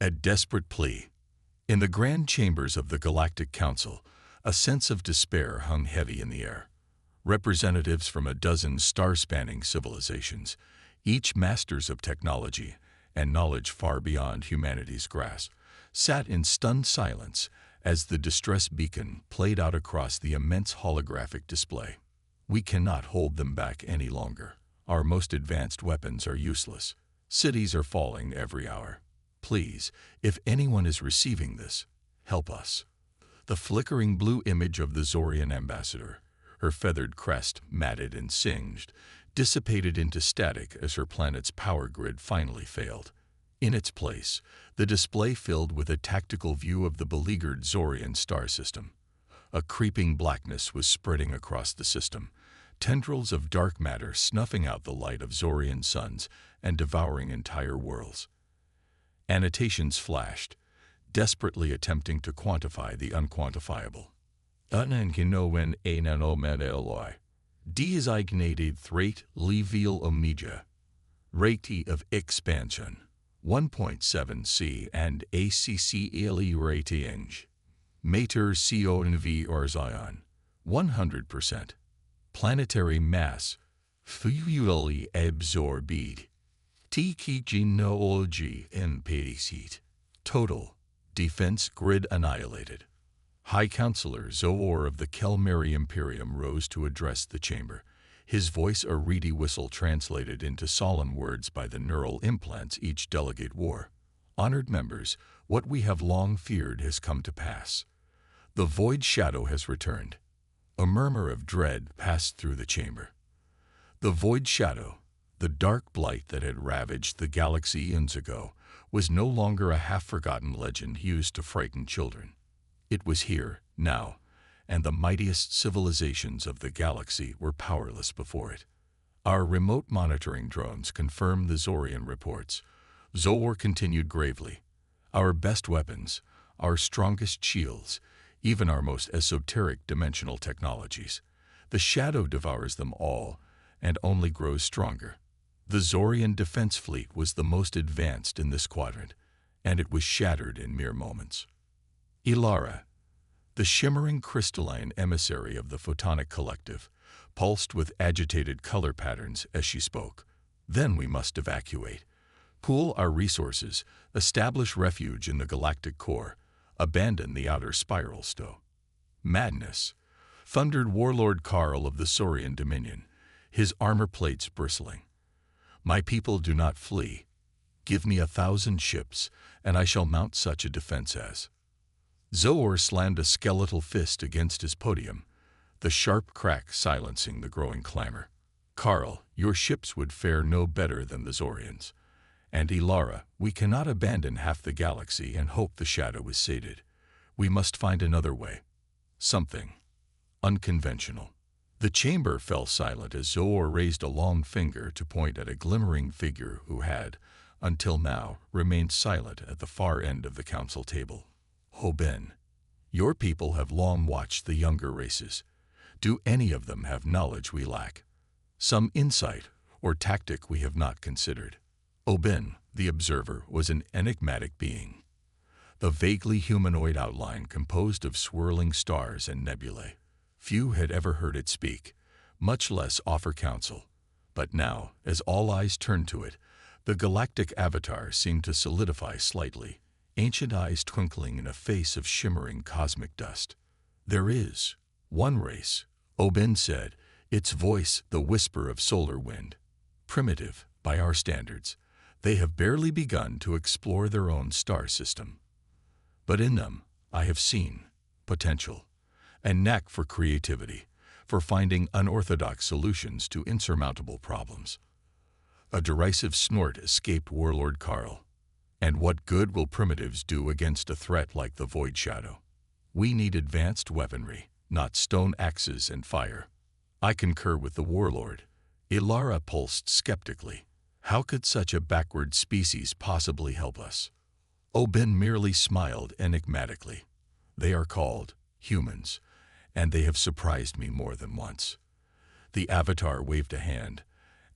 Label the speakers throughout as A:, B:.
A: A desperate plea. In the grand chambers of the Galactic Council, a sense of despair hung heavy in the air. Representatives from a dozen star-spanning civilizations, each masters of technology and knowledge far beyond humanity's grasp, sat in stunned silence as the distress beacon played out across the immense holographic display. We cannot hold them back any longer. Our most advanced weapons are useless. Cities are falling every hour. Please, if anyone is receiving this, help us. The flickering blue image of the Zorian ambassador, her feathered crest matted and singed, dissipated into static as her planet's power grid finally failed. In its place, the display filled with a tactical view of the beleaguered Zorian star system. A creeping blackness was spreading across the system, tendrils of dark matter snuffing out the light of Zorian suns and devouring entire worlds. Annotations flashed, desperately attempting to quantify the unquantifiable. Unanginowen ananomedeloi. Designated threat levial omega. Rate of expansion. 1.7 C and ACCLE rating. Mater CONV or Zion. 100%. Planetary mass. Fully absorbed. Genealogy and heat. Total. Defense grid annihilated. High Counselor Zoor of the Kelmeri Imperium rose to address the chamber, his voice a reedy whistle translated into solemn words by the neural implants each delegate wore. Honored members, what we have long feared has come to pass. The void shadow has returned. A murmur of dread passed through the chamber. The void shadow, the dark blight that had ravaged the galaxy eons ago, was no longer a half-forgotten legend used to frighten children. It was here, now, and the mightiest civilizations of the galaxy were powerless before it. Our remote monitoring drones confirmed the Zorian reports. Zoor continued gravely. Our best weapons, our strongest shields, even our most esoteric dimensional technologies. The shadow devours them all, and only grows stronger. The Zorian defense fleet was the most advanced in this quadrant, and it was shattered in mere moments. Ilara, the shimmering crystalline emissary of the photonic collective, pulsed with agitated color patterns as she spoke. Then we must evacuate, pool our resources, establish refuge in the galactic core, abandon the outer spiral stow. Madness, thundered Warlord Karl of the Saurian Dominion, his armor plates bristling. My people do not flee. Give me 1,000 ships, and I shall mount such a defense as. Zoor slammed a skeletal fist against his podium, the sharp crack silencing the growing clamor. Karl, your ships would fare no better than the Zorians. And Ilara, we cannot abandon half the galaxy and hope the shadow is sated. We must find another way. Something unconventional. The chamber fell silent as Zoor raised a long finger to point at a glimmering figure who had, until now, remained silent at the far end of the council table. Hoben, your people have long watched the younger races. Do any of them have knowledge we lack? Some insight or tactic we have not considered? Oben, the observer, was an enigmatic being. The vaguely humanoid outline composed of swirling stars and nebulae. Few had ever heard it speak, much less offer counsel. But now, as all eyes turned to it, the galactic avatar seemed to solidify slightly, ancient eyes twinkling in a face of shimmering cosmic dust. There is one race, Oben said, its voice the whisper of solar wind. Primitive, by our standards, they have barely begun to explore their own star system. But in them, I have seen potential. A knack for creativity, for finding unorthodox solutions to insurmountable problems. A derisive snort escaped Warlord Karl. And what good will primitives do against a threat like the Void Shadow? We need advanced weaponry, not stone axes and fire. I concur with the Warlord. Ilara pulsed skeptically. How could such a backward species possibly help us? Oben merely smiled enigmatically. They are called humans, and they have surprised me more than once. The avatar waved a hand,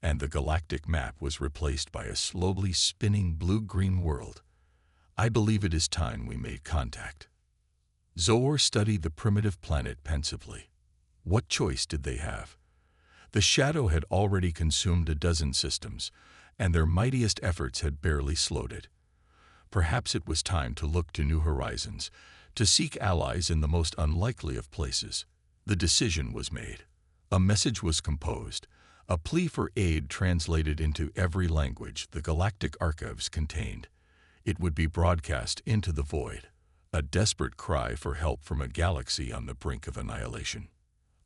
A: and the galactic map was replaced by a slowly spinning blue-green world. I believe it is time we made contact. Zohar studied the primitive planet pensively. What choice did they have? The shadow had already consumed a dozen systems, and their mightiest efforts had barely slowed it. Perhaps it was time to look to new horizons, to seek allies in the most unlikely of places. The decision was made. A message was composed, a plea for aid translated into every language the galactic archives contained. It would be broadcast into the void, a desperate cry for help from a galaxy on the brink of annihilation.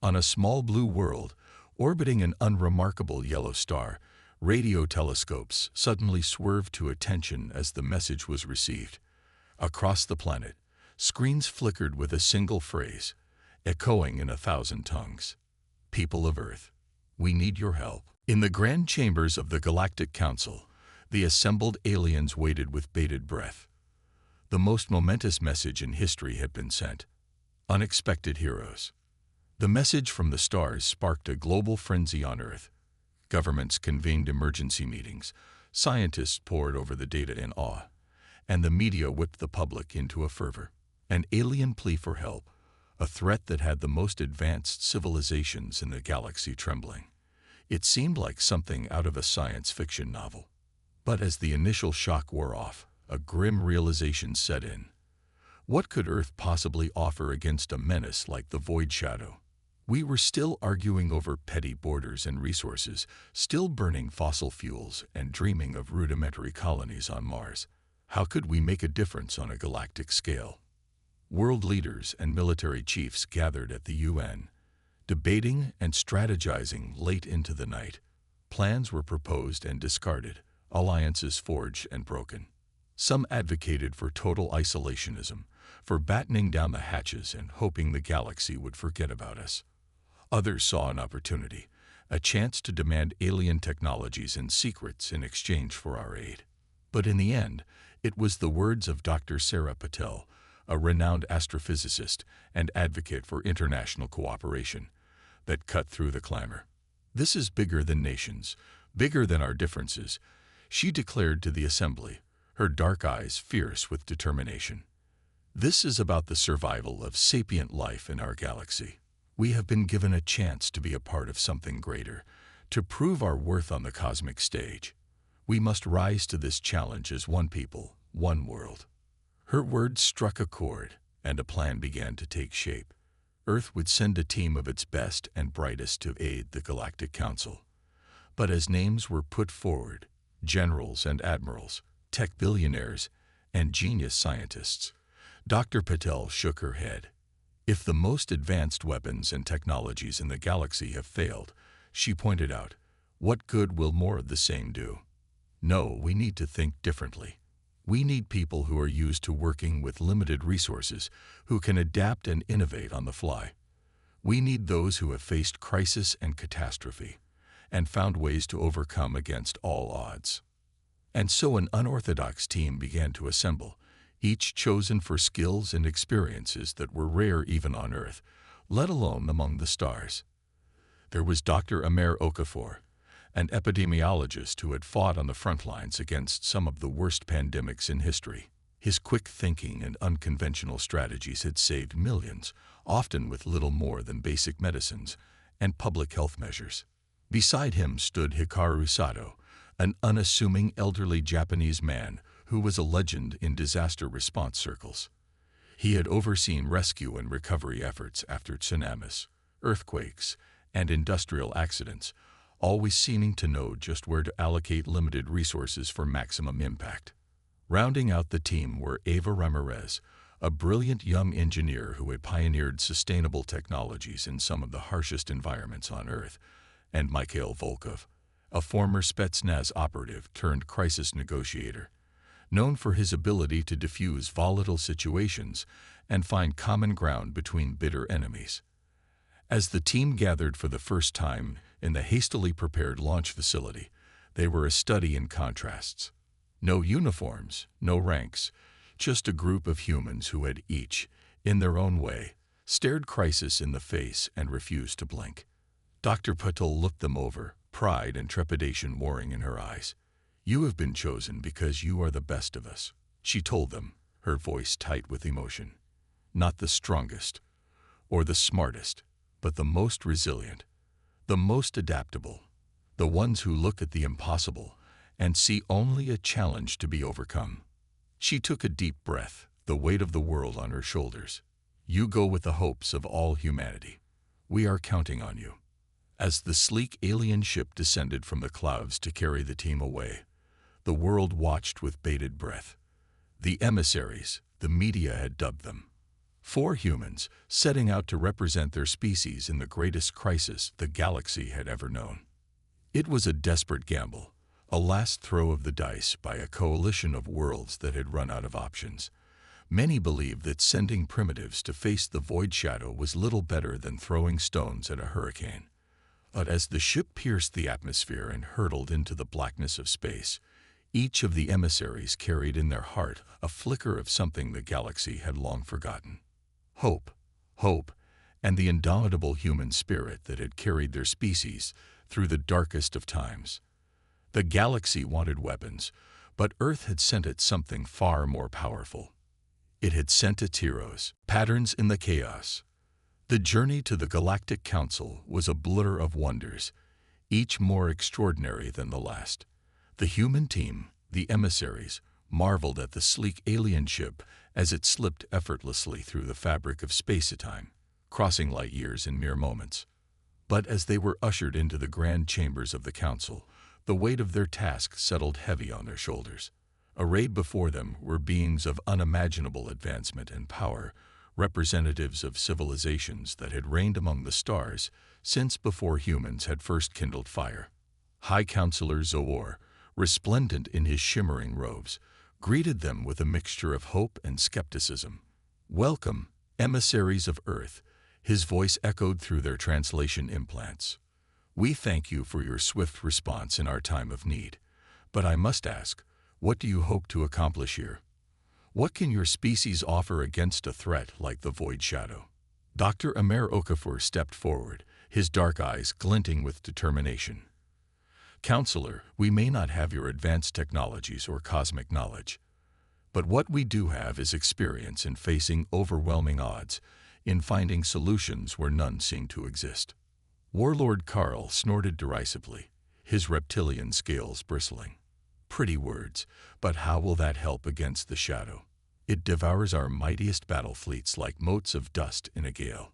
A: On a small blue world, orbiting an unremarkable yellow star, radio telescopes suddenly swerved to attention as the message was received. Across the planet, screens flickered with a single phrase, echoing in 1,000 tongues. People of Earth, we need your help. In the grand chambers of the Galactic Council, the assembled aliens waited with bated breath. The most momentous message in history had been sent. Unexpected heroes. The message from the stars sparked a global frenzy on Earth. Governments convened emergency meetings, scientists pored over the data in awe, and the media whipped the public into a fervor. An alien plea for help, a threat that had the most advanced civilizations in the galaxy trembling. It seemed like something out of a science fiction novel. But as the initial shock wore off, a grim realization set in. What could Earth possibly offer against a menace like the Void Shadow? We were still arguing over petty borders and resources, still burning fossil fuels and dreaming of rudimentary colonies on Mars. How could we make a difference on a galactic scale? World leaders and military chiefs gathered at the UN, debating and strategizing late into the night. Plans were proposed and discarded, alliances forged and broken. Some advocated for total isolationism, for battening down the hatches and hoping the galaxy would forget about us. Others saw an opportunity, a chance to demand alien technologies and secrets in exchange for our aid. But in the end, it was the words of Dr. Sarah Patel, a renowned astrophysicist and advocate for international cooperation, that cut through the clamor. This is bigger than nations, bigger than our differences, she declared to the assembly, her dark eyes fierce with determination. This is about the survival of sapient life in our galaxy. We have been given a chance to be a part of something greater, to prove our worth on the cosmic stage. We must rise to this challenge as one people, one world. Her words struck a chord, and a plan began to take shape. Earth would send a team of its best and brightest to aid the Galactic Council. But as names were put forward, generals and admirals, tech billionaires, and genius scientists, Dr. Patel shook her head. If the most advanced weapons and technologies in the galaxy have failed, she pointed out, what good will more of the same do? No, we need to think differently. We need people who are used to working with limited resources, who can adapt and innovate on the fly. We need those who have faced crisis and catastrophe, and found ways to overcome against all odds. And so an unorthodox team began to assemble, each chosen for skills and experiences that were rare even on Earth, let alone among the stars. There was Dr. Amer Okafor, an epidemiologist who had fought on the front lines against some of the worst pandemics in history. His quick thinking and unconventional strategies had saved millions, often with little more than basic medicines and public health measures. Beside him stood Hikaru Sato, an unassuming elderly Japanese man who was a legend in disaster response circles. He had overseen rescue and recovery efforts after tsunamis, earthquakes, and industrial accidents, always seeming to know just where to allocate limited resources for maximum impact. Rounding out the team were Eva Ramirez, a brilliant young engineer who had pioneered sustainable technologies in some of the harshest environments on Earth, and Mikhail Volkov, a former Spetsnaz operative turned crisis negotiator, known for his ability to diffuse volatile situations and find common ground between bitter enemies. As the team gathered for the first time in the hastily prepared launch facility, they were a study in contrasts. No uniforms, no ranks, just a group of humans who had each, in their own way, stared crisis in the face and refused to blink. Dr. Patel looked them over, pride and trepidation warring in her eyes. You have been chosen because you are the best of us. She told them, her voice tight with emotion. Not the strongest or the smartest, but the most resilient, the most adaptable, the ones who look at the impossible and see only a challenge to be overcome. She took a deep breath, the weight of the world on her shoulders. You go with the hopes of all humanity. We are counting on you. As the sleek alien ship descended from the clouds to carry the team away, the world watched with bated breath. The emissaries, the media had dubbed them. 4 humans setting out to represent their species in the greatest crisis the galaxy had ever known. It was a desperate gamble, a last throw of the dice by a coalition of worlds that had run out of options. Many believed that sending primitives to face the void shadow was little better than throwing stones at a hurricane. But as the ship pierced the atmosphere and hurtled into the blackness of space, each of the emissaries carried in their heart a flicker of something the galaxy had long forgotten. Hope, and the indomitable human spirit that had carried their species through the darkest of times. The galaxy wanted weapons, but Earth had sent it something far more powerful. It had sent its heroes, patterns in the chaos. The journey to the Galactic Council was a blur of wonders, each more extraordinary than the last. The human team, the emissaries, marveled at the sleek alien ship as it slipped effortlessly through the fabric of space-time, crossing light years in mere moments. But as they were ushered into the grand chambers of the council, the weight of their task settled heavy on their shoulders. Arrayed before them were beings of unimaginable advancement and power, representatives of civilizations that had reigned among the stars since before humans had first kindled fire. High Counselor Zoor, resplendent in his shimmering robes, greeted them with a mixture of hope and skepticism. "Welcome, emissaries of Earth," his voice echoed through their translation implants. "We thank you for your swift response in our time of need. But I must ask, what do you hope to accomplish here? What can your species offer against a threat like the Void Shadow?" Dr. Amer Okafor stepped forward, his dark eyes glinting with determination. "Counselor, we may not have your advanced technologies or cosmic knowledge, but what we do have is experience in facing overwhelming odds, in finding solutions where none seem to exist." Warlord Karl snorted derisively, his reptilian scales bristling. "Pretty words, but how will that help against the shadow? It devours our mightiest battle fleets like motes of dust in a gale."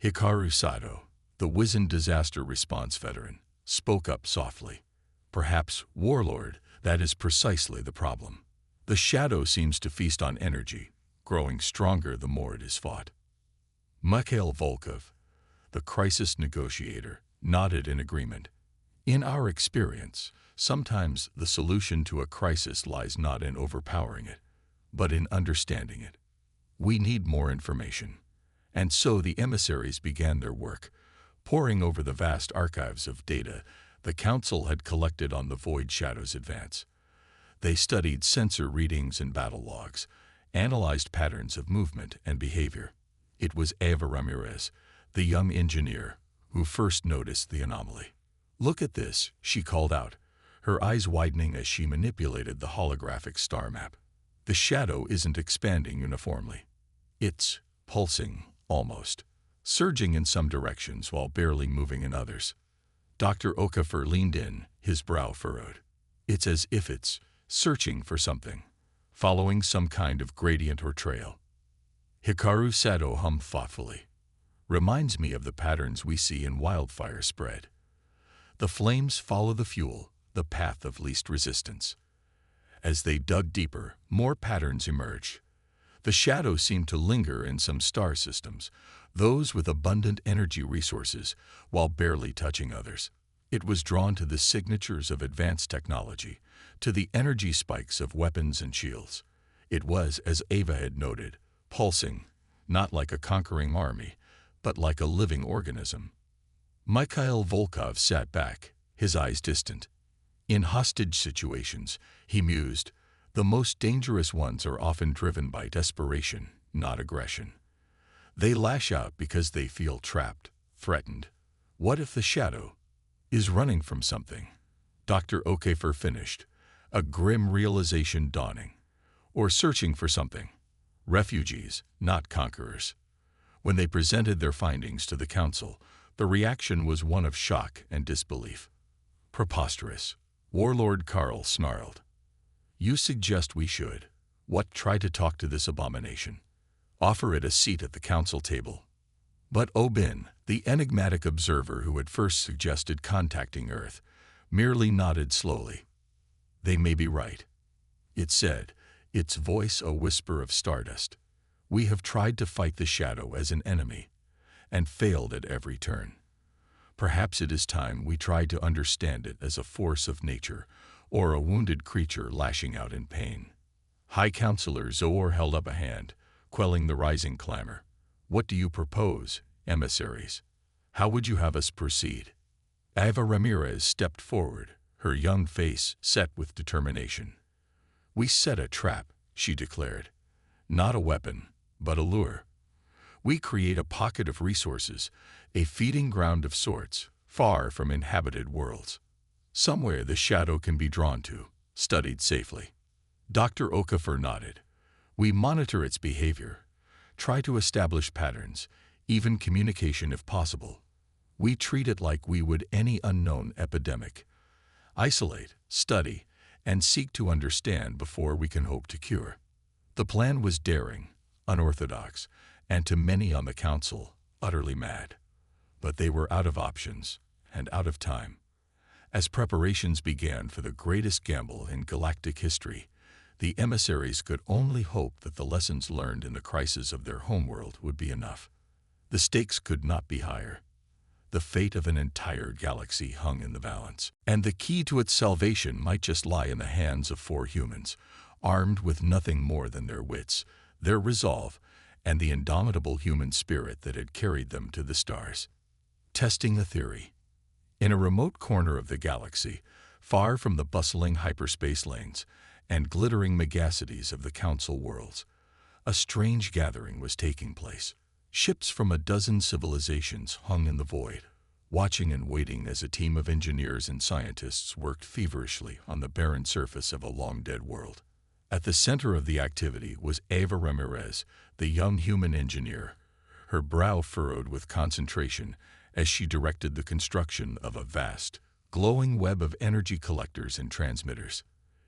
A: Hikaru Sato, the wizened disaster response veteran, spoke up softly. "Perhaps, Warlord, that is precisely the problem. The shadow seems to feast on energy, growing stronger the more it is fought." Mikhail Volkov, the crisis negotiator, nodded in agreement. "In our experience, sometimes the solution to a crisis lies not in overpowering it, but in understanding it. We need more information." And so the emissaries began their work, poring over the vast archives of data the Council had collected on the Void Shadow's advance. They studied sensor readings and battle logs, analyzed patterns of movement and behavior. It was Eva Ramirez, the young engineer, who first noticed the anomaly. "Look at this," she called out, her eyes widening as she manipulated the holographic star map. "The shadow isn't expanding uniformly. It's pulsing, almost, surging in some directions while barely moving in others." Dr. Okafor leaned in, his brow furrowed. "It's as if it's searching for something, following some kind of gradient or trail." Hikaru Sato hummed thoughtfully. "Reminds me of the patterns we see in wildfire spread. The flames follow the fuel, the path of least resistance." As they dug deeper, more patterns emerged. The shadow seemed to linger in some star systems, those with abundant energy resources, while barely touching others. It was drawn to the signatures of advanced technology, to the energy spikes of weapons and shields. It was, as Ava had noted, pulsing, not like a conquering army, but like a living organism. Mikhail Volkov sat back, his eyes distant. "In hostage situations," he mused, "the most dangerous ones are often driven by desperation, not aggression. They lash out because they feel trapped, threatened. What if the shadow is running from something?" Dr. Okafor finished, a grim realization dawning. or searching for something. Refugees, not conquerors. When they presented their findings to the council, the reaction was one of shock and disbelief. Preposterous. Warlord Carl snarled. You suggest we should. What? Try to talk to this abomination. Offer it a seat at the council table. But Obin, the enigmatic observer who had first suggested contacting Earth, merely nodded slowly. They may be right. It said, its voice a whisper of stardust. We have tried to fight the shadow as an enemy, and failed at every turn. Perhaps it is time we tried to understand it as a force of nature, or a wounded creature lashing out in pain. High Counselor Zohar held up a hand, quelling the rising clamor. What do you propose, emissaries? How would you have us proceed? Ava Ramirez stepped forward, her young face set with determination. We set a trap, she declared. Not a weapon, but a lure. We create a pocket of resources, a feeding ground of sorts, far from inhabited worlds. Somewhere the shadow can be drawn to, studied safely. Dr. Okafor nodded. We monitor its behavior, try to establish patterns, even communication if possible. We treat it like we would any unknown epidemic. Isolate, study, and seek to understand before we can hope to cure. The plan was daring, unorthodox, and to many on the council, utterly mad. But they were out of options, and out of time. As preparations began for the greatest gamble in galactic history, the emissaries could only hope that the lessons learned in the crisis of their homeworld would be enough. The stakes could not be higher. The fate of an entire galaxy hung in the balance, and the key to its salvation might just lie in the hands of 4 humans, armed with nothing more than their wits, their resolve, and the indomitable human spirit that had carried them to the stars. Testing a theory. In a remote corner of the galaxy, far from the bustling hyperspace lanes and glittering megacities of the Council worlds, a strange gathering was taking place. Ships from a dozen civilizations hung in the void, watching and waiting as a team of engineers and scientists worked feverishly on the barren surface of a long-dead world. At the center of the activity was Ava Ramirez, the young human engineer, her brow furrowed with concentration as she directed the construction of a vast, glowing web of energy collectors and transmitters.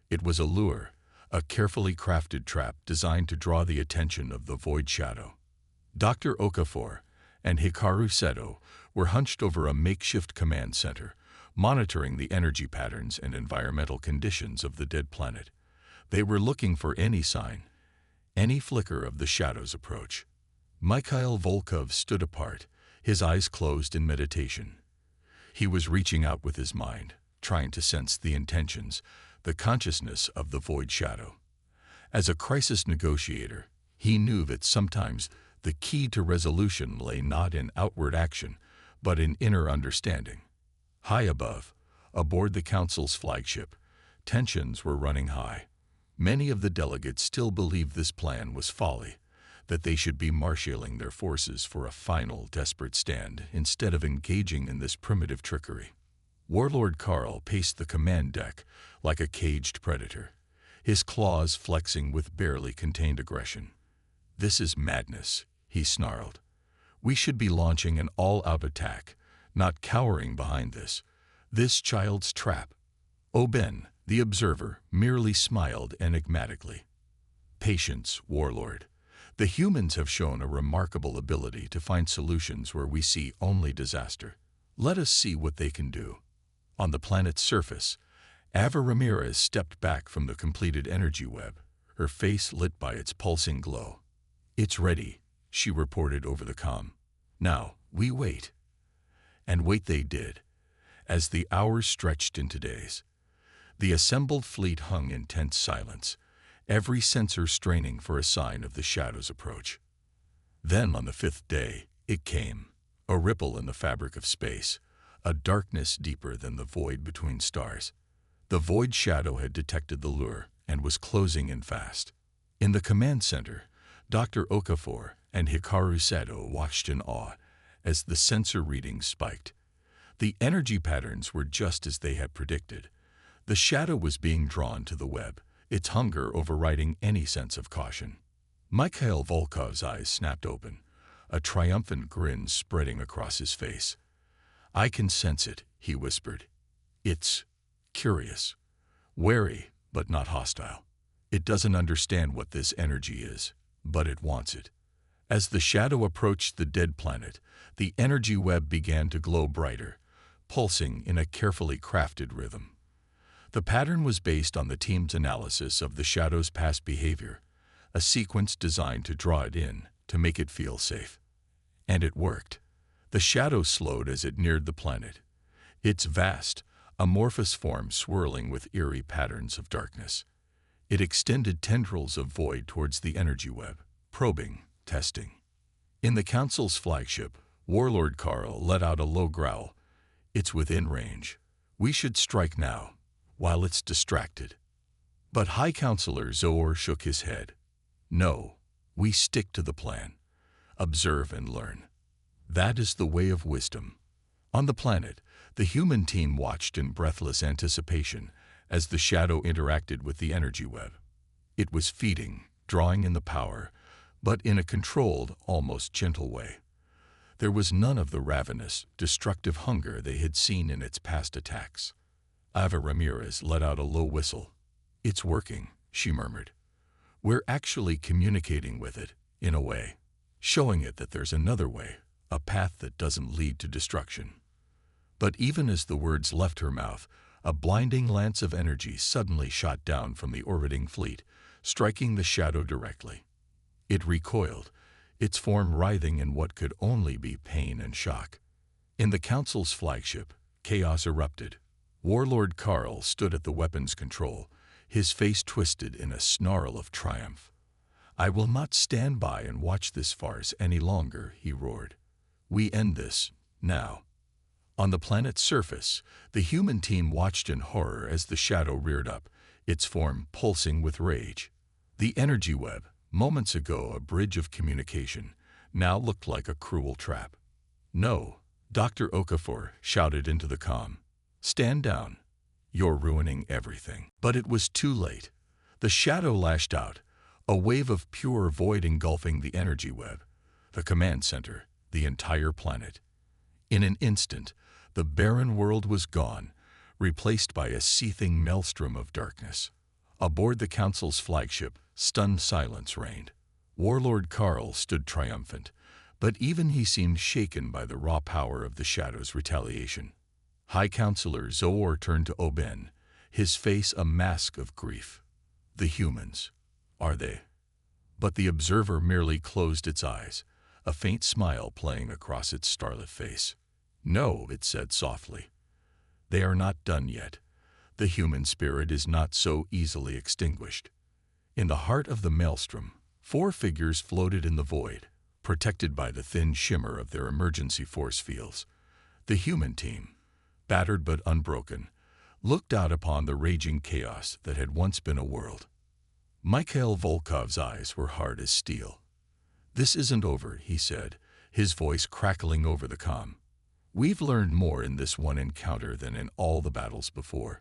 A: It was a lure, a carefully crafted trap designed to draw the attention of the Void Shadow. Dr. Okafor and Hikaru Seto were hunched over a makeshift command center, monitoring the energy patterns and environmental conditions of the dead planet. They were looking for any sign, any flicker of the shadow's approach. Mikhail Volkov stood apart, his eyes closed in meditation. He was reaching out with his mind, trying to sense the intentions, the consciousness of the Void Shadow. As a crisis negotiator, he knew that sometimes the key to resolution lay not in outward action, but in inner understanding. High above, aboard the Council's flagship, tensions were running high. Many of the delegates still believed this plan was folly, that they should be marshaling their forces for a final, desperate stand instead of engaging in this primitive trickery. Warlord Carl paced the command deck like a caged predator, his claws flexing with barely contained aggression. "This is madness," he snarled. "We should be launching an all-out attack, not cowering behind this child's trap." Oben, the observer, merely smiled enigmatically. "Patience, Warlord. The humans have shown a remarkable ability to find solutions where we see only disaster. Let us see what they can do." On the planet's surface, Ava Ramirez stepped back from the completed energy web, her face lit by its pulsing glow. "It's ready," she reported over the comm. "Now, we wait." And wait they did, as the hours stretched into days. The assembled fleet hung in tense silence, every sensor straining for a sign of the shadow's approach. Then, on the 5th day, it came, a ripple in the fabric of space, a darkness deeper than the void between stars. The Void Shadow had detected the lure and was closing in fast. In the command center, Dr. Okafor and Hikaru Seto watched in awe as the sensor readings spiked. The energy patterns were just as they had predicted. The shadow was being drawn to the web, its hunger overriding any sense of caution. Mikhail Volkov's eyes snapped open, a triumphant grin spreading across his face. "I can sense it," he whispered. "It's curious, wary, but not hostile. It doesn't understand what this energy is, but it wants it." As the shadow approached the dead planet, the energy web began to glow brighter, pulsing in a carefully crafted rhythm. The pattern was based on the team's analysis of the shadow's past behavior, a sequence designed to draw it in, to make it feel safe. And it worked. The shadow slowed as it neared the planet, its vast, amorphous form swirling with eerie patterns of darkness. It extended tendrils of void towards the energy web, probing, testing. In the Council's flagship, Warlord Karl let out a low growl. "It's within range. We should strike now, while it's distracted." But High Counselor Zohar shook his head. "No, we stick to the plan. Observe and learn. That is the way of wisdom." On the planet, the human team watched in breathless anticipation as the shadow interacted with the energy web. It was feeding, drawing in the power, but in a controlled, almost gentle way. There was none of the ravenous, destructive hunger they had seen in its past attacks. Ava Ramirez let out a low whistle. "It's working," she murmured. "We're actually communicating with it, in a way, showing it that there's another way, a path that doesn't lead to destruction." But even as the words left her mouth, a blinding lance of energy suddenly shot down from the orbiting fleet, striking the shadow directly. It recoiled, its form writhing in what could only be pain and shock. In the Council's flagship, chaos erupted. Warlord Karl stood at the weapon's control, his face twisted in a snarl of triumph. "I will not stand by and watch this farce any longer," he roared. "We end this, now." On the planet's surface, the human team watched in horror as the shadow reared up, its form pulsing with rage. The energy web, moments ago a bridge of communication, now looked like a cruel trap. "No," Dr. Okafor shouted into the comm. "Stand down. You're ruining everything." But it was too late. The shadow lashed out, a wave of pure void engulfing the energy web, the command center, the entire planet. In an instant, the barren world was gone, replaced by a seething maelstrom of darkness. Aboard the Council's flagship, stunned silence reigned. Warlord Karl stood triumphant, but even he seemed shaken by the raw power of the shadow's retaliation. High Counselor Zohar turned to Oben, his face a mask of grief. "The humans, are they?" But the observer merely closed its eyes, a faint smile playing across its starlit face. "No," it said softly. "They are not done yet. The human spirit is not so easily extinguished." In the heart of the maelstrom, 4 figures floated in the void, protected by the thin shimmer of their emergency force fields. The human team, battered but unbroken, looked out upon the raging chaos that had once been a world. Mikhail Volkov's eyes were hard as steel. "This isn't over," he said, his voice crackling over the comm. "We've learned more in this one encounter than in all the battles before.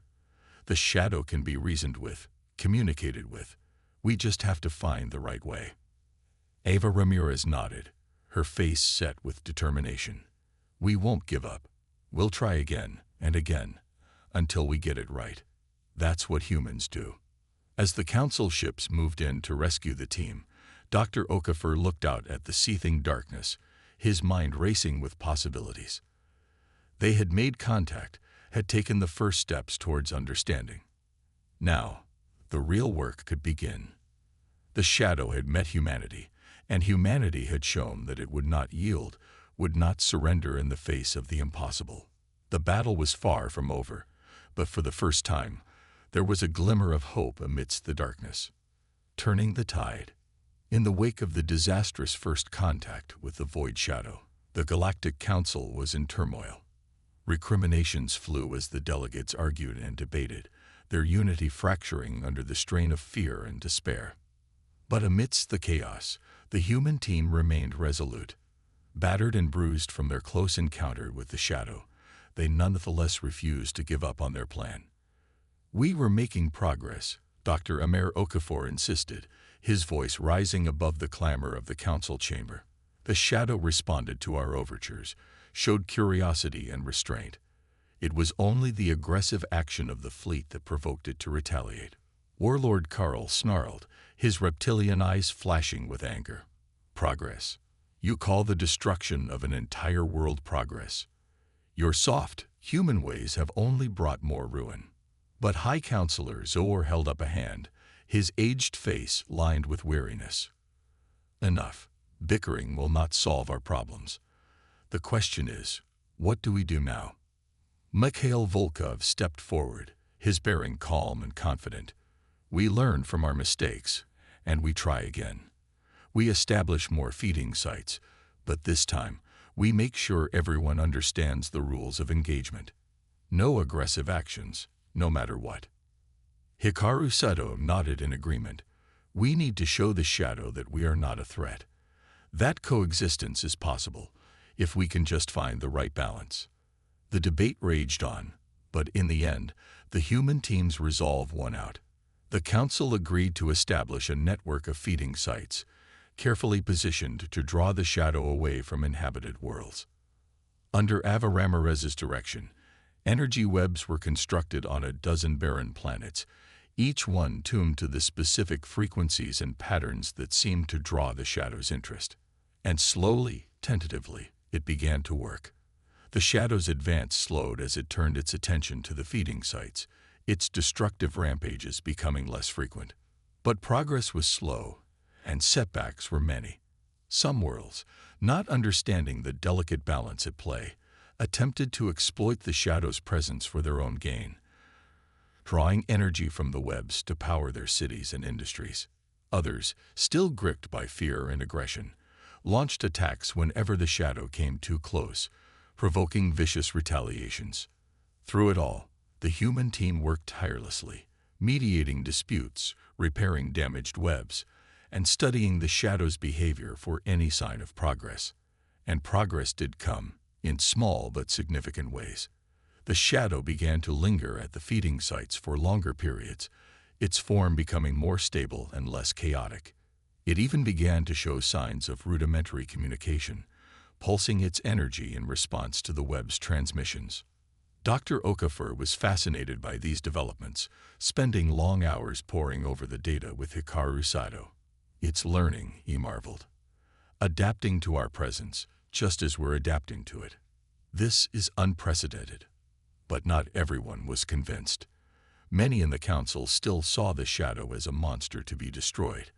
A: The shadow can be reasoned with, communicated with. We just have to find the right way." Ava Ramirez nodded, her face set with determination. "We won't give up. We'll try again and again, until we get it right. That's what humans do." As the Council ships moved in to rescue the team, Dr. Okafor looked out at the seething darkness, his mind racing with possibilities. They had made contact, had taken the first steps towards understanding. Now, the real work could begin. The shadow had met humanity, and humanity had shown that it would not yield, would not surrender in the face of the impossible. The battle was far from over, but for the first time, there was a glimmer of hope amidst the darkness. Turning the tide. In the wake of the disastrous first contact with the Void Shadow, the Galactic Council was in turmoil. Recriminations flew as the delegates argued and debated, their unity fracturing under the strain of fear and despair. But amidst the chaos, the human team remained resolute. Battered and bruised from their close encounter with the Shadow, they nonetheless refused to give up on their plan. "We were making progress," Dr. Amer Okafor insisted, his voice rising above the clamor of the council chamber. The shadow responded to our overtures, showed curiosity and restraint. It was only the aggressive action of the fleet that provoked it to retaliate. Warlord Karl snarled, his reptilian eyes flashing with anger. Progress. You call the destruction of an entire world progress. Your soft, human ways have only brought more ruin. But High Counselor Zohar held up a hand, his aged face lined with weariness. Enough. Bickering will not solve our problems. The question is, what do we do now? Mikhail Volkov stepped forward, his bearing calm and confident. We learn from our mistakes, and we try again. We establish more feeding sites, but this time, we make sure everyone understands the rules of engagement. No aggressive actions, no matter what. Hikaru Sato nodded in agreement. We need to show the shadow that we are not a threat. That coexistence is possible, if we can just find the right balance. The debate raged on, but in the end, the human team's resolve won out. The council agreed to establish a network of feeding sites, carefully positioned to draw the shadow away from inhabited worlds. Under Ava Ramirez's direction, energy webs were constructed on a dozen barren planets, each one tuned to the specific frequencies and patterns that seemed to draw the shadow's interest. And slowly, tentatively, it began to work. The shadow's advance slowed as it turned its attention to the feeding sites, its destructive rampages becoming less frequent. But progress was slow, and setbacks were many. Some worlds, not understanding the delicate balance at play, attempted to exploit the shadow's presence for their own gain, drawing energy from the webs to power their cities and industries. Others, still gripped by fear and aggression, launched attacks whenever the shadow came too close, provoking vicious retaliations. Through it all, the human team worked tirelessly, mediating disputes, repairing damaged webs, and studying the shadow's behavior for any sign of progress. And progress did come, in small but significant ways. The shadow began to linger at the feeding sites for longer periods, its form becoming more stable and less chaotic. It even began to show signs of rudimentary communication, pulsing its energy in response to the web's transmissions. Dr. Okafor was fascinated by these developments, spending long hours poring over the data with Hikaru Sato. It's learning, he marveled. Adapting to our presence, just as we're adapting to it. This is unprecedented. But not everyone was convinced. Many in the council still saw the shadow as a monster to be destroyed,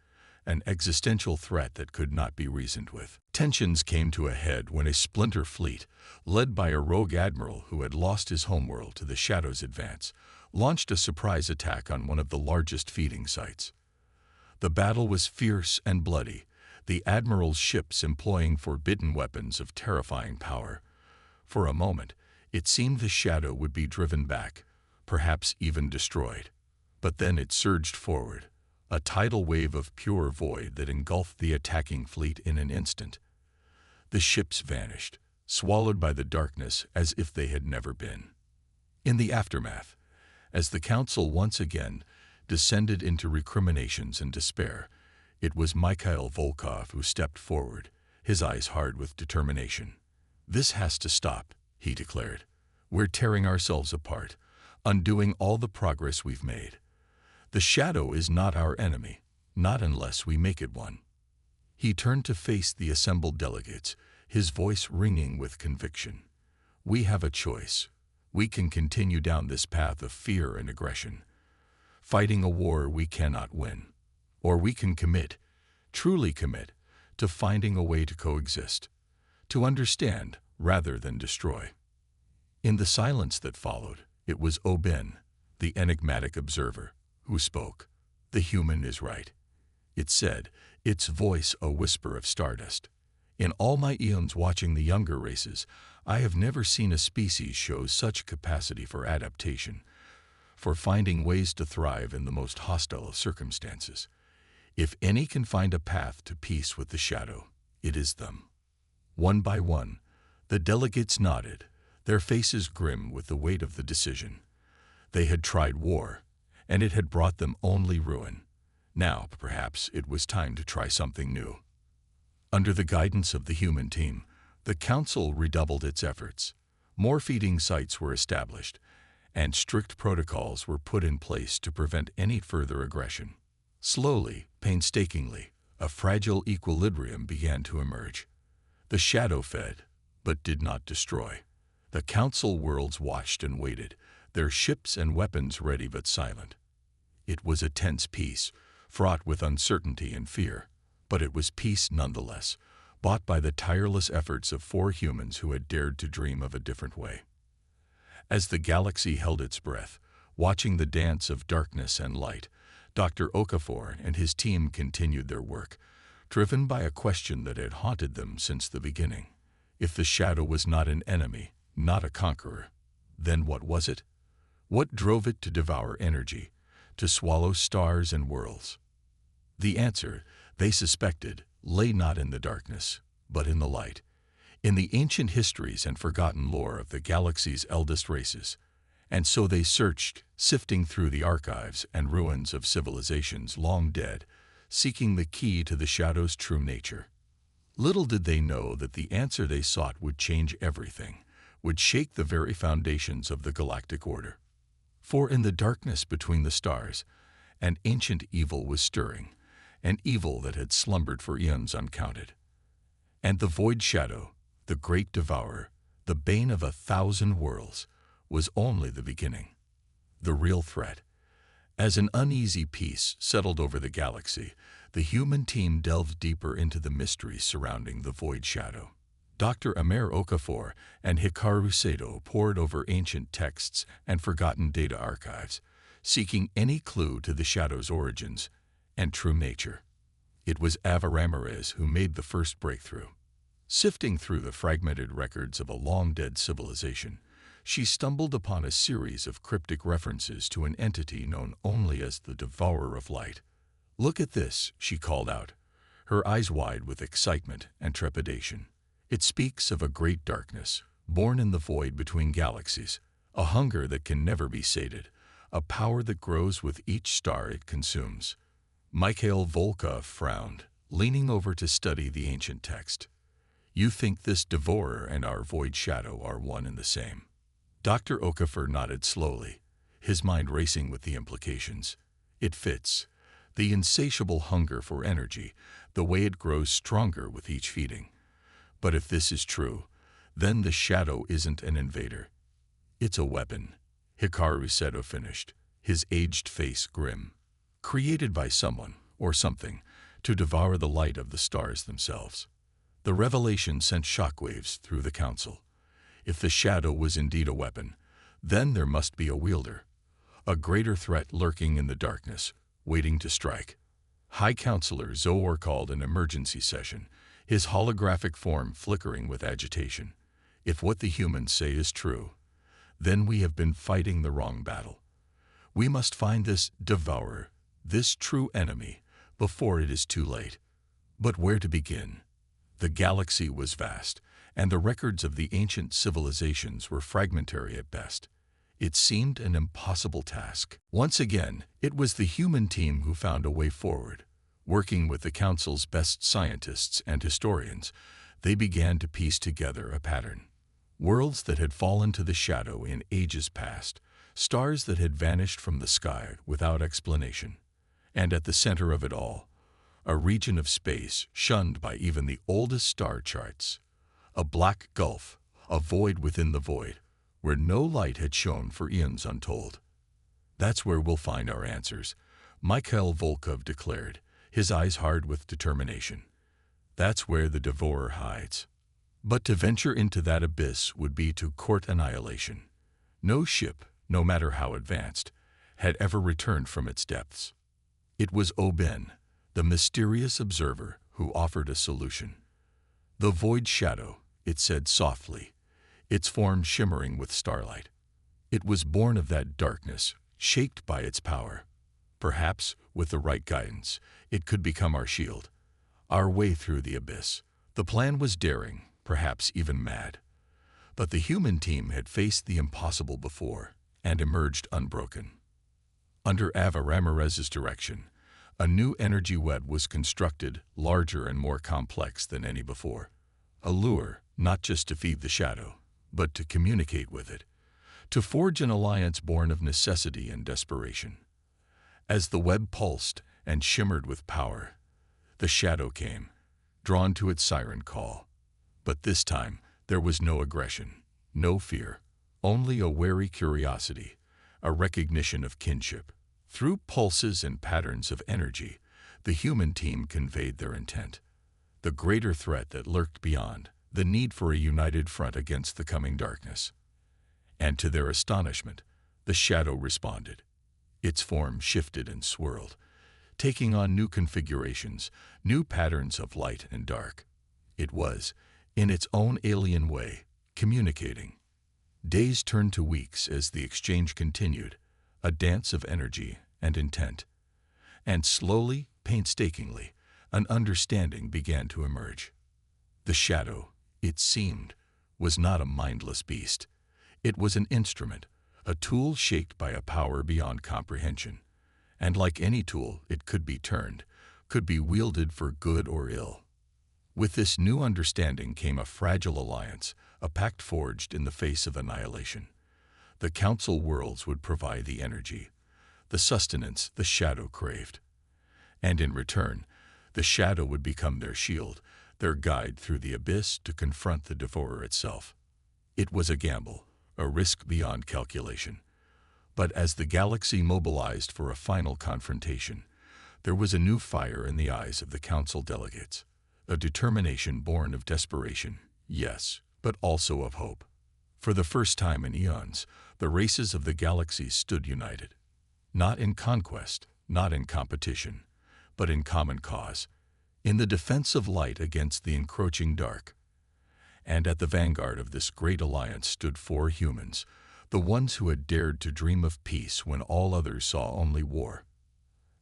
A: an existential threat that could not be reasoned with. Tensions came to a head when a splinter fleet, led by a rogue admiral who had lost his homeworld to the shadow's advance, launched a surprise attack on one of the largest feeding sites. The battle was fierce and bloody, the admiral's ships employing forbidden weapons of terrifying power. For a moment, it seemed the shadow would be driven back, perhaps even destroyed. But then it surged forward, a tidal wave of pure void that engulfed the attacking fleet in an instant. The ships vanished, swallowed by the darkness as if they had never been. In the aftermath, as the council once again descended into recriminations and despair, it was Mikhail Volkov who stepped forward, his eyes hard with determination. "This has to stop," he declared. "We're tearing ourselves apart, undoing all the progress we've made. The shadow is not our enemy, not unless we make it one." He turned to face the assembled delegates, his voice ringing with conviction. "We have a choice. We can continue down this path of fear and aggression, fighting a war we cannot win. Or we can commit, truly commit, to finding a way to coexist, to understand rather than destroy." In the silence that followed, it was Oben, the enigmatic observer, who spoke. "The human is right," it said, its voice a whisper of stardust. "In all my eons watching the younger races, I have never seen a species show such capacity for adaptation, for finding ways to thrive in the most hostile of circumstances. If any can find a path to peace with the shadow, it is them." One by one, the delegates nodded, their faces grim with the weight of the decision. They had tried war, and it had brought them only ruin. Now, perhaps, it was time to try something new. Under the guidance of the human team, the Council redoubled its efforts. More feeding sites were established, and strict protocols were put in place to prevent any further aggression. Slowly, painstakingly, a fragile equilibrium began to emerge. The shadow fed, but did not destroy. The Council worlds watched and waited, their ships and weapons ready but silent. It was a tense peace, fraught with uncertainty and fear, but it was peace nonetheless, bought by the tireless efforts of 4 humans who had dared to dream of a different way. As the galaxy held its breath, watching the dance of darkness and light, Dr. Okafor and his team continued their work, driven by a question that had haunted them since the beginning. If the shadow was not an enemy, not a conqueror, then what was it? What drove it to devour energy, to swallow stars and worlds? The answer, they suspected, lay not in the darkness, but in the light, in the ancient histories and forgotten lore of the galaxy's eldest races. And so they searched, sifting through the archives and ruins of civilizations long dead, seeking the key to the shadow's true nature. Little did they know that the answer they sought would change everything, would shake the very foundations of the galactic order. For in the darkness between the stars, an ancient evil was stirring, an evil that had slumbered for eons uncounted. And the void shadow, the great devourer, the bane of 1,000 worlds, was only the beginning. The real threat. As an uneasy peace settled over the galaxy, the human team delved deeper into the mysteries surrounding the void shadow. Dr. Amer Okafor and Hikaru Sato pored over ancient texts and forgotten data archives, seeking any clue to the shadow's origins and true nature. It was Ava Ramirez who made the first breakthrough. Sifting through the fragmented records of a long-dead civilization, she stumbled upon a series of cryptic references to an entity known only as the Devourer of Light. "Look at this," she called out, her eyes wide with excitement and trepidation. "It speaks of a great darkness, born in the void between galaxies, a hunger that can never be sated, a power that grows with each star it consumes." Mikhail Volkov frowned, leaning over to study the ancient text. "You think this devourer and our void shadow are one and the same?" Dr. Okafor nodded slowly, his mind racing with the implications. "It fits. The insatiable hunger for energy, the way it grows stronger with each feeding. But if this is true, then the shadow isn't an invader. It's a weapon," Hikaru Sato finished, his aged face grim. "Created by someone, or something, to devour the light of the stars themselves." The revelation sent shockwaves through the Council. If the shadow was indeed a weapon, then there must be a wielder, a greater threat lurking in the darkness, waiting to strike. High Counselor Zohar called an emergency session, his holographic form flickering with agitation. "If what the humans say is true, then we have been fighting the wrong battle. We must find this devourer, this true enemy, before it is too late." But where to begin? The galaxy was vast, and the records of the ancient civilizations were fragmentary at best. It seemed an impossible task. Once again, it was the human team who found a way forward. Working with the Council's best scientists and historians, they began to piece together a pattern. Worlds that had fallen to the shadow in ages past, stars that had vanished from the sky without explanation. And at the center of it all, a region of space shunned by even the oldest star charts. A black gulf, a void within the void, where no light had shone for eons untold. "That's where we'll find our answers," Mikhail Volkov declared, his eyes hard with determination. "That's where the devourer hides." But to venture into that abyss would be to court annihilation. No ship, no matter how advanced, had ever returned from its depths. It was Oben, the mysterious observer, who offered a solution. "The void shadow," it said softly, its form shimmering with starlight. "It was born of that darkness, shaped by its power. Perhaps, with the right guidance, it could become our shield, our way through the abyss." The plan was daring, perhaps even mad. But the human team had faced the impossible before and emerged unbroken. Under Ava Ramirez's direction, a new energy web was constructed, larger and more complex than any before. A lure, not just to feed the shadow, but to communicate with it, to forge an alliance born of necessity and desperation. As the web pulsed and shimmered with power, the shadow came, drawn to its siren call. But this time, there was no aggression, no fear, only a wary curiosity, a recognition of kinship. Through pulses and patterns of energy, the human team conveyed their intent. The greater threat that lurked beyond, the need for a united front against the coming darkness. And to their astonishment, the shadow responded. Its form shifted and swirled, taking on new configurations, new patterns of light and dark. It was, in its own alien way, communicating. Days turned to weeks as the exchange continued, a dance of energy and intent. And slowly, painstakingly, an understanding began to emerge. The shadow, it seemed, was not a mindless beast. It was an instrument, a tool shaped by a power beyond comprehension. And like any tool, it could be turned, could be wielded for good or ill. With this new understanding came a fragile alliance, a pact forged in the face of annihilation. The council worlds would provide the energy, the sustenance the shadow craved. And in return, the shadow would become their shield, their guide through the abyss to confront the devourer itself. It was a gamble, a risk beyond calculation. But as the galaxy mobilized for a final confrontation, there was a new fire in the eyes of the council delegates, a determination born of desperation, yes, but also of hope. For the first time in eons, the races of the galaxy stood united. Not in conquest, not in competition, but in common cause, in the defense of light against the encroaching dark. And at the vanguard of this great alliance stood 4 humans, the ones who had dared to dream of peace when all others saw only war.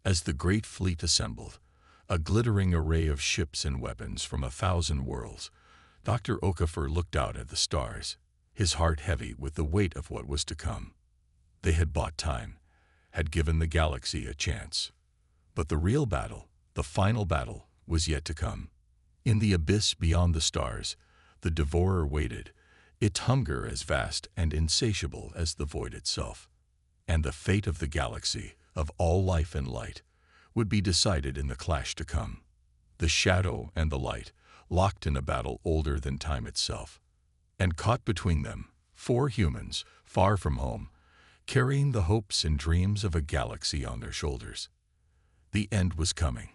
A: As the great fleet assembled, a glittering array of ships and weapons from 1,000 worlds, Dr. Okafor looked out at the stars, his heart heavy with the weight of what was to come. They had bought time, had given the galaxy a chance. But the real battle, the final battle, was yet to come. In the abyss beyond the stars, the devourer waited, its hunger as vast and insatiable as the void itself. And the fate of the galaxy, of all life and light, would be decided in the clash to come. The shadow and the light, locked in a battle older than time itself. And caught between them, 4 humans, far from home, carrying the hopes and dreams of a galaxy on their shoulders. The end was coming,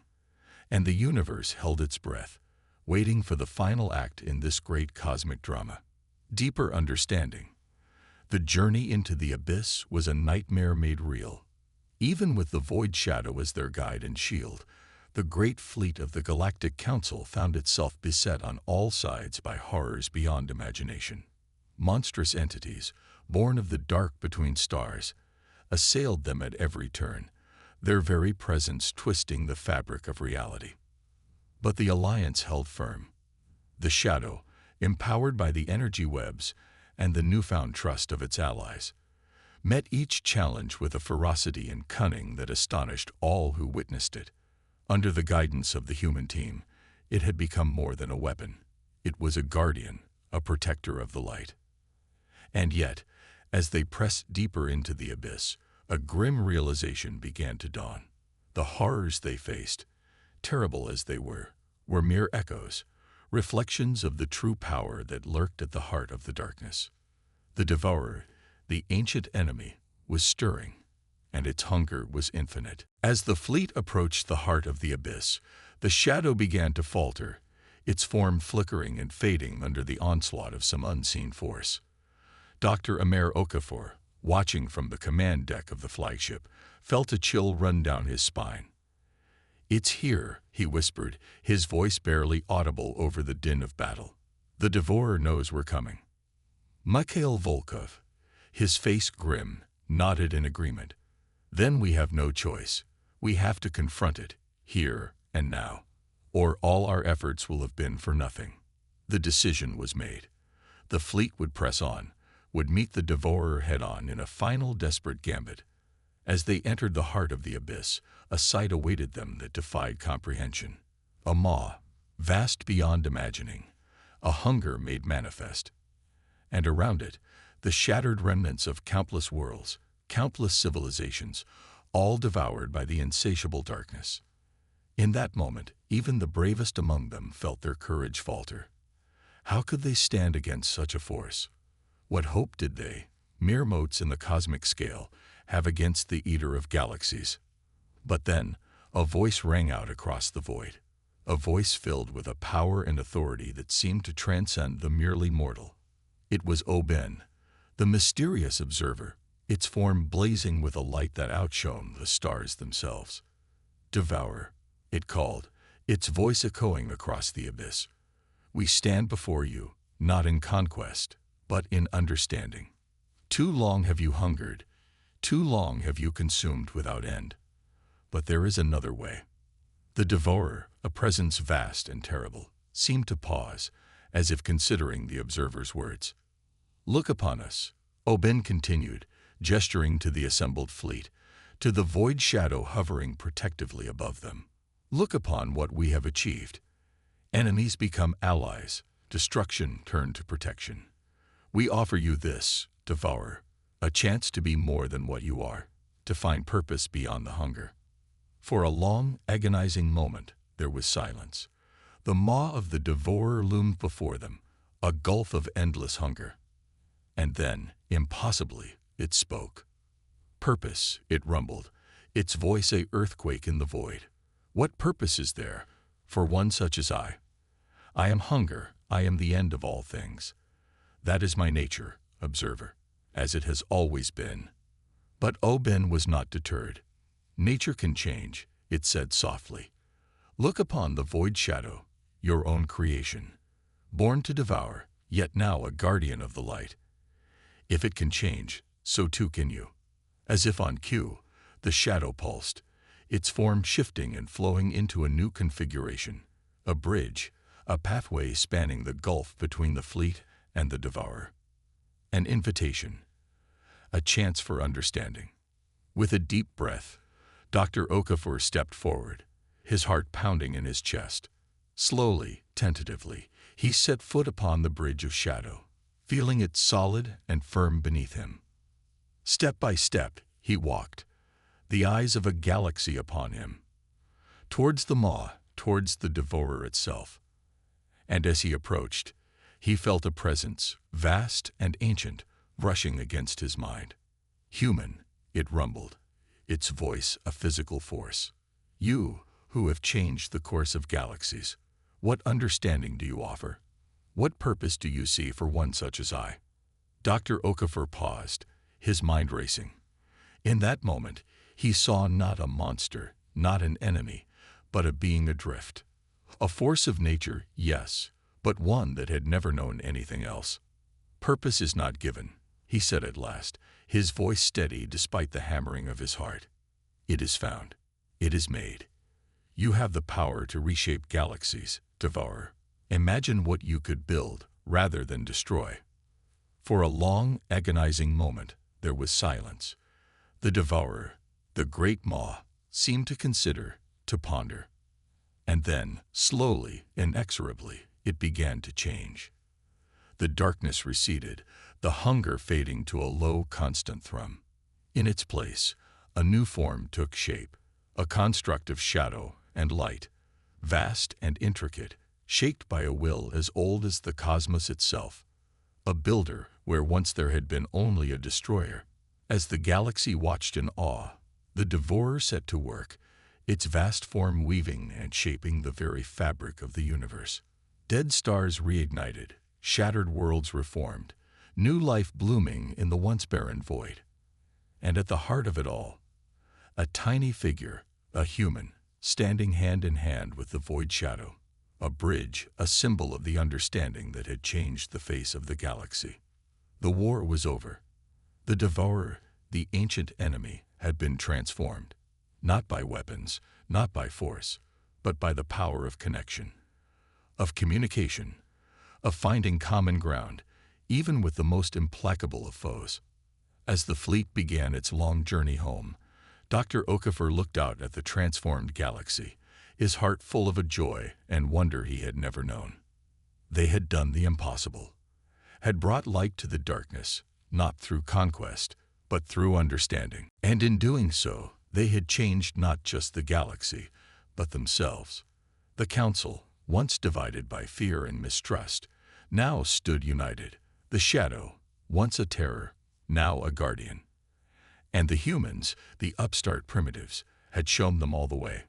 A: and the universe held its breath, waiting for the final act in this great cosmic drama. Deeper understanding. The journey into the abyss was a nightmare made real. Even with the Void Shadow as their guide and shield, the great fleet of the Galactic Council found itself beset on all sides by horrors beyond imagination. Monstrous entities, born of the dark between stars, assailed them at every turn, their very presence twisting the fabric of reality. But the Alliance held firm. The Shadow, empowered by the energy webs and the newfound trust of its allies, met each challenge with a ferocity and cunning that astonished all who witnessed it. Under the guidance of the human team, it had become more than a weapon. It was a guardian, a protector of the light. And yet, as they pressed deeper into the abyss, a grim realization began to dawn. The horrors they faced, terrible as they were mere echoes, reflections of the true power that lurked at the heart of the darkness. The devourer, the ancient enemy, was stirring, and its hunger was infinite. As the fleet approached the heart of the abyss, the shadow began to falter, its form flickering and fading under the onslaught of some unseen force. Dr. Amer Okafor, watching from the command deck of the flagship, felt a chill run down his spine. "It's here," he whispered, his voice barely audible over the din of battle. "The devourer knows we're coming." Mikhail Volkov, his face grim, nodded in agreement. "Then we have no choice. We have to confront it, here and now, or all our efforts will have been for nothing." The decision was made. The fleet would press on, would meet the devourer head-on in a final desperate gambit. As they entered the heart of the abyss, a sight awaited them that defied comprehension. A maw, vast beyond imagining, a hunger made manifest. And around it, the shattered remnants of countless worlds, countless civilizations, all devoured by the insatiable darkness. In that moment, even the bravest among them felt their courage falter. How could they stand against such a force? What hope did they, mere motes in the cosmic scale, have against the eater of galaxies? But then, a voice rang out across the void, a voice filled with a power and authority that seemed to transcend the merely mortal. It was Oben, the mysterious observer, its form blazing with a light that outshone the stars themselves. "Devourer," it called, its voice echoing across the abyss. "We stand before you, not in conquest, but in understanding. Too long have you hungered, too long have you consumed without end. But there is another way." The devourer, a presence vast and terrible, seemed to pause, as if considering the observer's words. "Look upon us," Oben continued, gesturing to the assembled fleet, to the void shadow hovering protectively above them. "Look upon what we have achieved. Enemies become allies, destruction turned to protection. We offer you this, devourer, a chance to be more than what you are, to find purpose beyond the hunger." For a long, agonizing moment, there was silence. The maw of the devourer loomed before them, a gulf of endless hunger. And then, impossibly, it spoke. "Purpose," it rumbled, its voice a earthquake in the void. "What purpose is there for one such as I? I am hunger, I am the end of all things. That is my nature, observer, as it has always been." But Oben was not deterred. "Nature can change," it said softly. "Look upon the void shadow, your own creation, born to devour, yet now a guardian of the light. If it can change, so too can you." As if on cue, the shadow pulsed, its form shifting and flowing into a new configuration, a bridge, a pathway spanning the gulf between the fleet and the devourer. An invitation, a chance for understanding. With a deep breath, Dr. Okafor stepped forward, his heart pounding in his chest. Slowly, tentatively, he set foot upon the bridge of shadow, feeling it solid and firm beneath him. Step by step, he walked, the eyes of a galaxy upon him, towards the maw, towards the devourer itself. And as he approached, he felt a presence, vast and ancient, rushing against his mind. "Human," it rumbled, its voice a physical force. "You, who have changed the course of galaxies, what understanding do you offer? What purpose do you see for one such as I?" Dr. Okafor paused, his mind racing. In that moment, he saw not a monster, not an enemy, but a being adrift. A force of nature, yes, but one that had never known anything else. "Purpose is not given," he said at last, his voice steady despite the hammering of his heart. "It is found. It is made. You have the power to reshape galaxies, devourer. Imagine what you could build rather than destroy." For a long, agonizing moment, there was silence. The devourer, the great maw, seemed to consider, to ponder. And then, slowly, inexorably, it began to change. The darkness receded, the hunger fading to a low, constant thrum. In its place, a new form took shape, a construct of shadow and light, vast and intricate, shaped by a will as old as the cosmos itself. A builder where once there had been only a destroyer. As the galaxy watched in awe, the devourer set to work, its vast form weaving and shaping the very fabric of the universe. Dead stars reignited, shattered worlds reformed, new life blooming in the once barren void. And at the heart of it all, a tiny figure, a human, standing hand in hand with the void shadow, a bridge, a symbol of the understanding that had changed the face of the galaxy. The war was over. The devourer, the ancient enemy, had been transformed, not by weapons, not by force, but by the power of connection, of communication, of finding common ground, even with the most implacable of foes. As the fleet began its long journey home, Dr. Okafor looked out at the transformed galaxy, his heart full of a joy and wonder he had never known. They had done the impossible, had brought light to the darkness, not through conquest, but through understanding. And in doing so, they had changed not just the galaxy, but themselves. The Council, once divided by fear and mistrust, now stood united. The Shadow, once a terror, now a guardian. And the humans, the upstart primitives, had shown them all the way,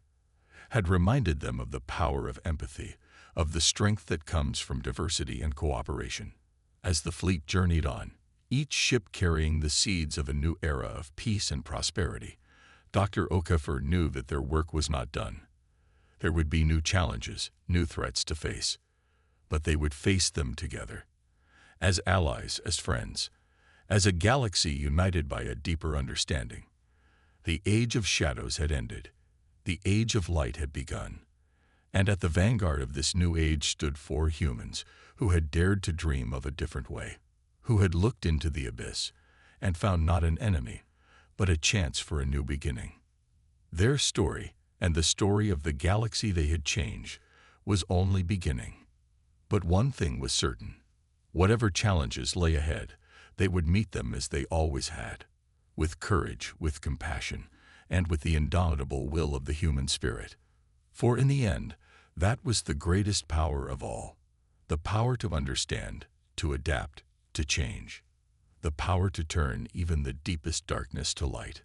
A: had reminded them of the power of empathy, of the strength that comes from diversity and cooperation. As the fleet journeyed on, each ship carrying the seeds of a new era of peace and prosperity, Dr. Okafor knew that their work was not done. There would be new challenges, new threats to face, but they would face them together, as allies, as friends, as a galaxy united by a deeper understanding. The age of shadows had ended. The age of light had begun. And at the vanguard of this new age stood 4 humans who had dared to dream of a different way, who had looked into the abyss and found not an enemy, but a chance for a new beginning. Their story, and the story of the galaxy they had changed, was only beginning. But one thing was certain. Whatever challenges lay ahead, they would meet them as they always had, with courage, with compassion, and with the indomitable will of the human spirit. For in the end, that was the greatest power of all, the power to understand, to adapt, to change, the power to turn even the deepest darkness to light.